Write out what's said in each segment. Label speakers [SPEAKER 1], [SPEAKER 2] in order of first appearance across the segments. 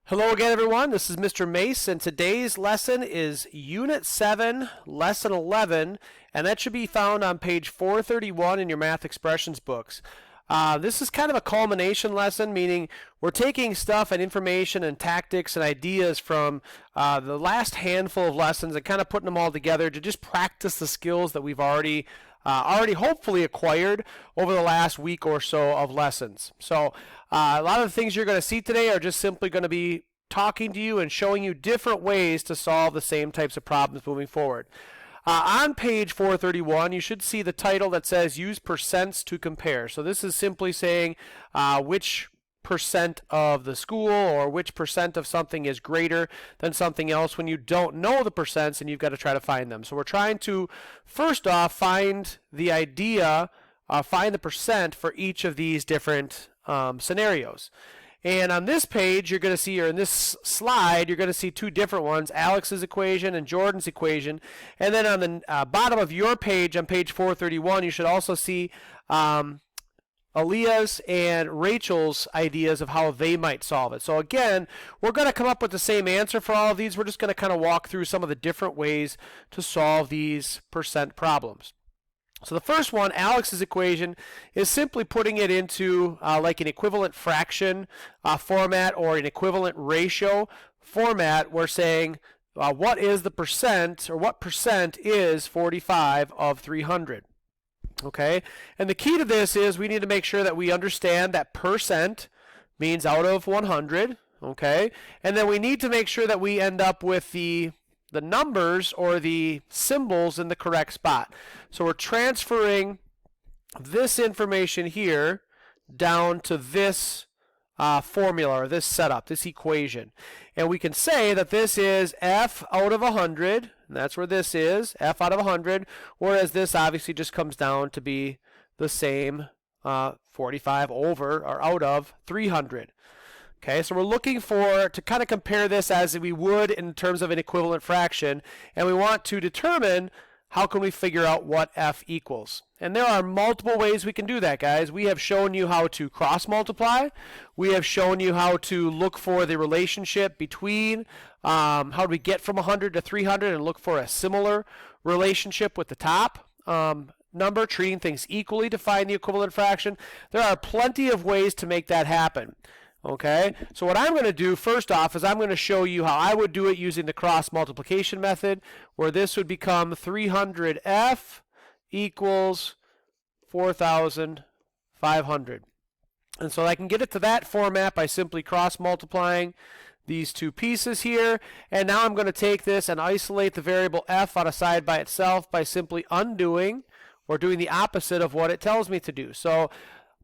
[SPEAKER 1] Hello again, everyone. This is Mr. Mace, and today's lesson is Unit 7, Lesson 11, and that should be found on page 431 in your math expressions books. This is kind of a culmination lesson, meaning we're taking stuff and information and tactics and ideas from the last handful of lessons and kind of putting them all together to just practice the skills that we've already hopefully acquired over the last week or so of lessons. So a lot of the things you're going to see today are just simply going to be talking to you and showing you different ways to solve the same types of problems moving forward. On page 431, you should see the title that says Use Percents to Compare. So this is simply saying which percent of the school or which percent of something is greater than something else when you don't know the percents and you've got to try to find them. So we're trying to, first off, find the idea, find the percent for each of these different scenarios. And on this page, you're going to see, or in this slide, you're going to see two different ones, Alex's equation and Jordan's equation. And then on the bottom of your page, on page 431, you should also see Aaliyah's and Rachel's ideas of how they might solve it. So again, we're going to come up with the same answer for all of these. We're just going to kind of walk through some of the different ways to solve these percent problems. So the first one, Alex's equation, is simply putting it into like an equivalent fraction format or an equivalent ratio format. We're saying what is the percent, or what percent is 45 of 300? Okay, and the key to this is we need to make sure that we understand that percent means out of 100. Okay, and then we need to make sure that we end up with the numbers or the symbols in the correct spot. So we're transferring this information here down to this formula, or this setup, this equation. And we can say that this is f out of 100, and that's where this is, f out of 100, whereas this obviously just comes down to be the same 45 over, or out of 300. Okay, so we're looking to kind of compare this as we would in terms of an equivalent fraction, and we want to determine how can we figure out what f equals. And there are multiple ways we can do that, guys. We have shown you how to cross multiply. We have shown you how to look for the relationship between how do we get from 100 to 300 and look for a similar relationship with the top number, treating things equally to find the equivalent fraction. There are plenty of ways to make that happen. Okay, so what I'm going to do first off is I'm going to show you how I would do it using the cross multiplication method, where this would become 300f equals 4,500. And so I can get it to that format by simply cross multiplying these two pieces here. And now I'm going to take this and isolate the variable f on a side by itself by simply undoing or doing the opposite of what it tells me to do. So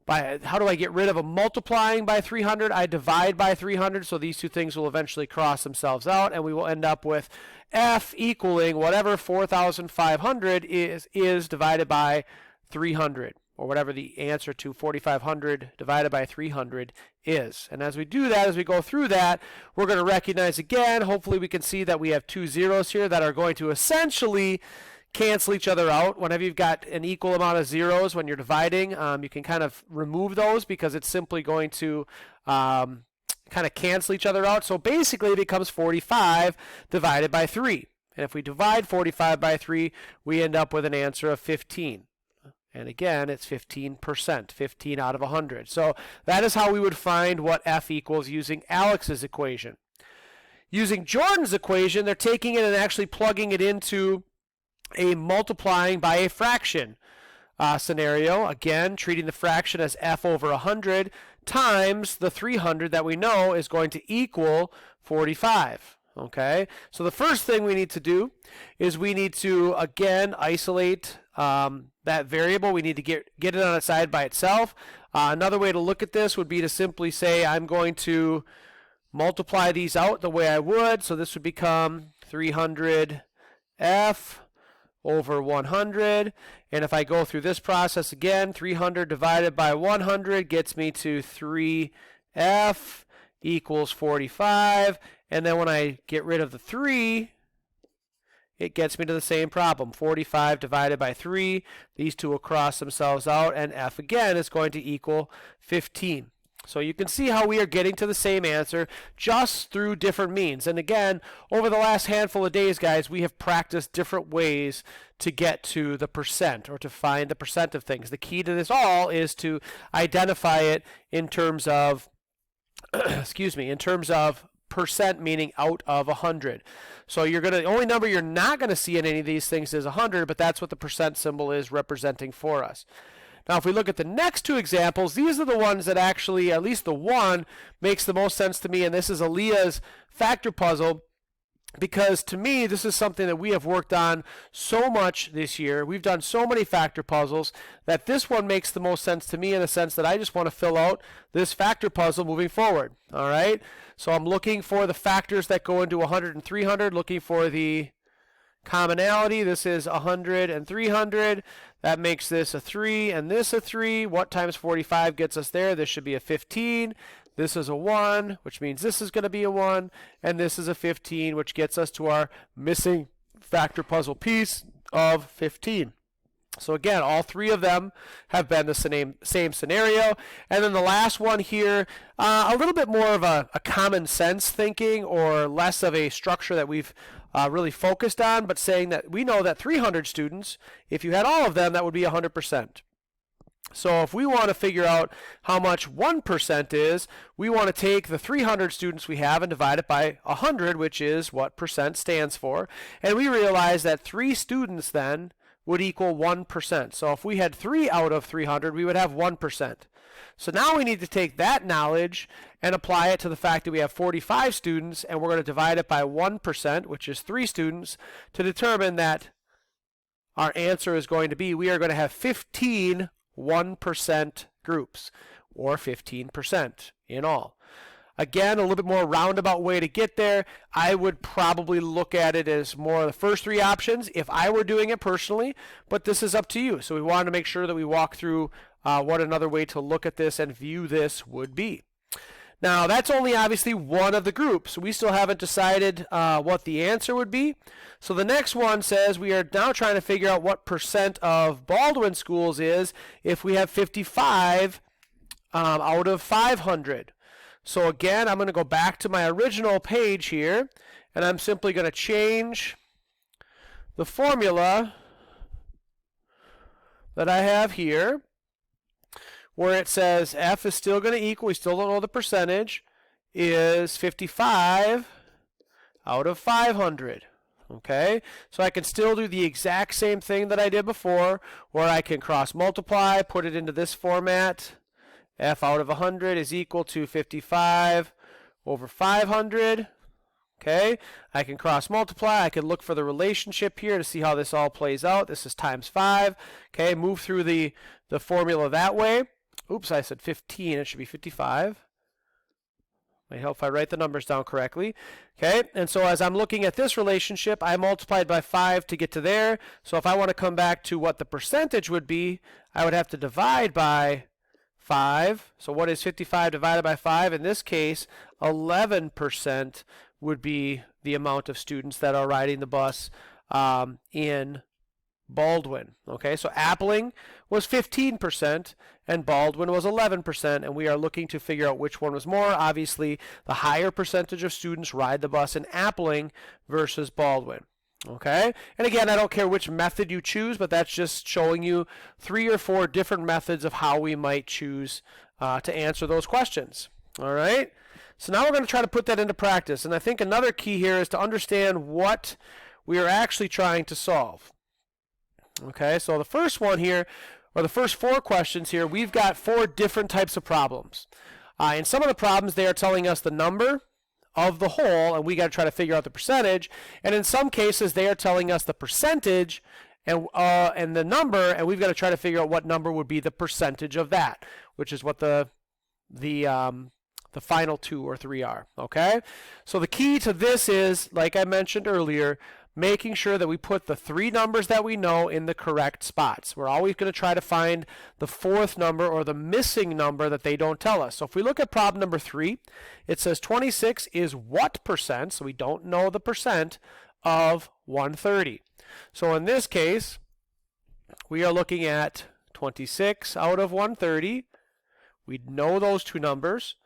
[SPEAKER 1] how do I get rid of a multiplying by 300? I divide by 300, so these two things will eventually cross themselves out, and we will end up with f equaling whatever 4,500 is divided by 300, or whatever the answer to 4,500 divided by 300 is. And as we do that, as we go through that, we're going to recognize again, hopefully we can see that we have two zeros here that are going to essentially cancel each other out. Whenever you've got an equal amount of zeros when you're dividing, you can kind of remove those because it's simply going to kind of cancel each other out. So basically it becomes 45 divided by 3. And if we divide 45 by 3, we end up with an answer of 15. And again, it's 15%, 15 out of 100. So that is how we would find what f equals using Alex's equation. Using Jordan's equation, they're taking it and actually plugging it into a multiplying by a fraction scenario. Again, treating the fraction as f over 100 times the 300 that we know is going to equal 45. Okay, so the first thing we need to do is we need to again isolate that variable. We need to get it on its side by itself. Another way to look at this would be to simply say I'm going to multiply these out the way I would. So this would become 300f over 100, and if I go through this process again, 300 divided by 100 gets me to 3f equals 45, and then when I get rid of the 3, it gets me to the same problem, 45 divided by 3. These two will cross themselves out, and f again is going to equal 15. So you can see how we are getting to the same answer just through different means. And again, over the last handful of days, guys, we have practiced different ways to get to the percent or to find the percent of things. The key to this all is to identify it in terms of, excuse me, in terms of percent, meaning out of 100. So the only number you're not going to see in any of these things is 100, but that's what the percent symbol is representing for us. Now, if we look at the next two examples, these are the ones that actually, at least the one, makes the most sense to me, and this is Aaliyah's factor puzzle, because to me, this is something that we have worked on so much this year. We've done so many factor puzzles that this one makes the most sense to me in the sense that I just want to fill out this factor puzzle moving forward. All right? So I'm looking for the factors that go into 100 and 300, looking for the commonality. This is 100 and 300. That makes this a 3 and this a 3. What times 45 gets us there? This should be a 15. This is a 1, which means this is going to be a 1. And this is a 15, which gets us to our missing factor puzzle piece of 15. So again, all three of them have been the same scenario. And then the last one here, a little bit more of a common sense thinking or less of a structure that we've really focused on, but saying that we know that 300 students, if you had all of them, that would be 100%. So if we want to figure out how much 1% is, we want to take the 300 students we have and divide it by 100, which is what percent stands for. And we realize that 3 students then would equal 1%. So if we had 3 out of 300, we would have 1%. So now we need to take that knowledge and apply it to the fact that we have 45 students, and we're going to divide it by 1%, which is 3 students, to determine that our answer is going to be, we are going to have 15 1% groups, or 15% in all. Again, a little bit more roundabout way to get there. I would probably look at it as more of the first 3 options if I were doing it personally, but this is up to you. So we wanted to make sure that we walk through what another way to look at this and view this would be. Now, that's only obviously one of the groups. We still haven't decided what the answer would be. So the next one says we are now trying to figure out what percent of Baldwin schools is if we have 55 out of 500. So again, I'm going to go back to my original page here, and I'm simply going to change the formula that I have here, where it says F is still going to equal, we still don't know the percentage, is 55 out of 500. Okay, so I can still do the exact same thing that I did before, where I can cross multiply, put it into this format. F out of 100 is equal to 55 over 500. Okay, I can cross multiply. I can look for the relationship here to see how this all plays out. This is times 5. Okay, move through the formula that way. Oops, I said 15. It should be 55. Might help if I write the numbers down correctly. Okay, and so as I'm looking at this relationship, I multiplied by 5 to get to there. So if I want to come back to what the percentage would be, I would have to divide by 5. So what is 55 divided by 5? In this case, 11% would be the amount of students that are riding the bus in Baldwin. Okay, so Appling was 15% and Baldwin was 11%, and we are looking to figure out which one was more. Obviously, the higher percentage of students ride the bus in Appling versus Baldwin. Okay, and again, I don't care which method you choose, but that's just showing you 3 or 4 different methods of how we might choose to answer those questions. All right, so now we're going to try to put that into practice, and I think another key here is to understand what we are actually trying to solve. Okay, so the first one here, or the first 4 questions here, we've got 4 different types of problems. In some of the problems, they are telling us the number of the whole, and we got to try to figure out the percentage. And in some cases, they are telling us the percentage and the number, and we've got to try to figure out what number would be the percentage of that, which is what the final 2 or 3 are. Okay, so the key to this is, like I mentioned earlier, making sure that we put the 3 numbers that we know in the correct spots. We're always going to try to find the 4th number or the missing number that they don't tell us. So if we look at problem number 3, it says 26 is what percent, so we don't know the percent, of 130. So in this case, we are looking at 26 out of 130, We know those two numbers.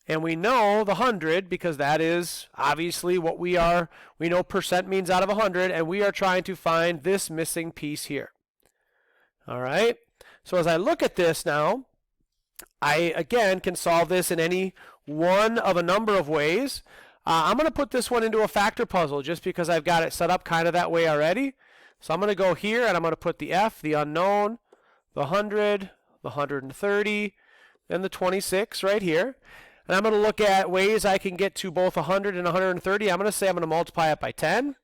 [SPEAKER 1] And we know the 100 because that is obviously what we know percent means out of 100, and we are trying to find this missing piece here. All right? So as I look at this now, I, again, can solve this in any one of a number of ways. I'm going to put this one into a factor puzzle just because I've got it set up kind of that way already. So I'm going to go here, and I'm going to put the f, the unknown, the 100, the 130, and the 26 right here. And I'm going to look at ways I can get to both 100 and 130. I'm going to say I'm going to multiply it by 10.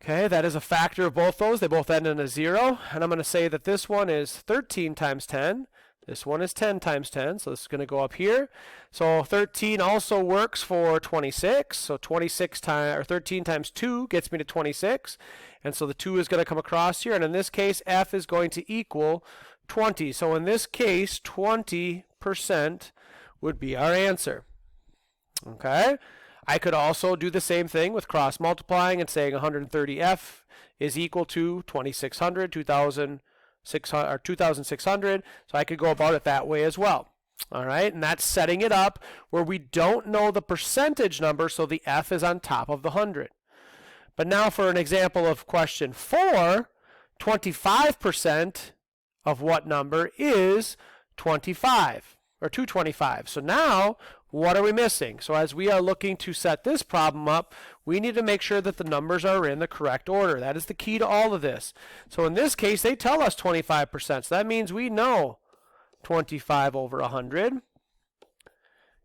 [SPEAKER 1] Okay, that is a factor of both those. They both end in a 0. And I'm going to say that this one is 13 times 10. This one is 10 times 10, so this is going to go up here. So 13 also works for 26. So 13 times 2 gets me to 26. And so the 2 is going to come across here. And in this case, f is going to equal 20. So in this case, 20% would be our answer. Okay? I could also do the same thing with cross multiplying and saying 130f is equal to 2600, 2600. So I could go about it that way as well. All right? And that's setting it up where we don't know the percentage number, so the f is on top of the 100. But now for an example of question 4, 25% of what number is 25 or 225. So now what are we missing? So as we are looking to set this problem up, we need to make sure that the numbers are in the correct order. That is the key to all of this. So in this case, they tell us 25%. So that means we know 25 over 100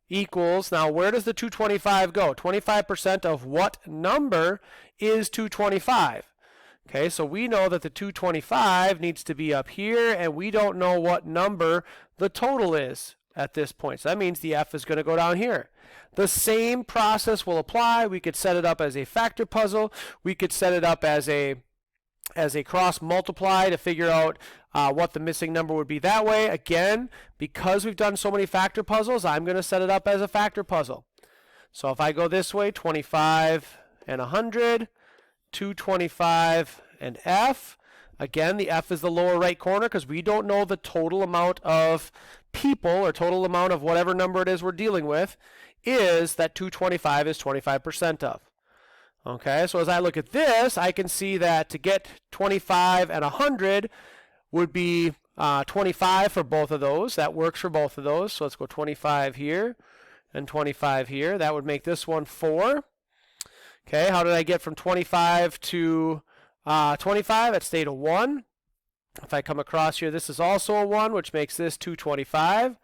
[SPEAKER 1] equals, now where does the 225 go? 25% of what number is 225? Okay, so we know that the 225 needs to be up here, and we don't know what number the total is at this point. So that means the f is going to go down here. The same process will apply. We could set it up as a factor puzzle. We could set it up as a cross multiply to figure out what the missing number would be that way. Again, because we've done so many factor puzzles, I'm going to set it up as a factor puzzle. So if I go this way, 25 and 100, 225 and f. Again, the f is the lower right corner because we don't know the total amount of people or total amount of whatever number it is we're dealing with is that 225 is 25% of. Okay, so as I look at this, I can see that to get 25 and 100 would be 25 for both of those. That works for both of those. So let's go 25 here and 25 here. That would make this one 4. Okay, how did I get from 25 to 25? It stayed a 1. If I come across here, this is also a 1, which makes this 225.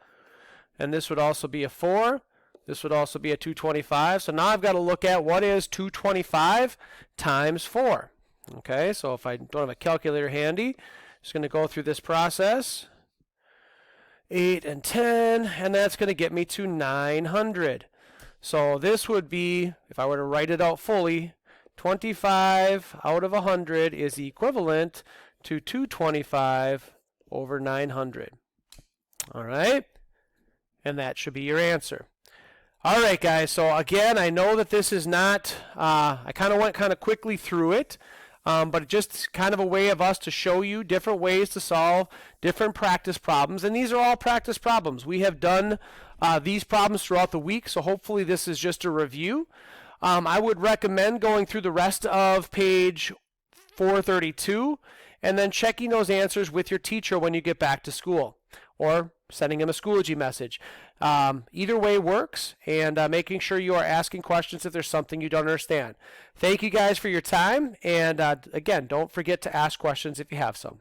[SPEAKER 1] And this would also be a 4. This would also be a 225. So now I've got to look at what is 225 times 4. Okay, so if I don't have a calculator handy, just going to go through this process. 8 and 10, and that's going to get me to 900. So this would be, if I were to write it out fully, 25 out of 100 is equivalent to 225 over 900. All right? And that should be your answer. All right, guys. So again, I know that this is not, I kind of went kind of quickly through it, but just kind of a way of us to show you different ways to solve different practice problems. And these are all practice problems. We have done these problems throughout the week, so hopefully this is just a review. I would recommend going through the rest of page 432 and then checking those answers with your teacher when you get back to school, or sending him a Schoology message. Either way works, and making sure you are asking questions if there's something you don't understand. Thank you guys for your time, and again, don't forget to ask questions if you have some.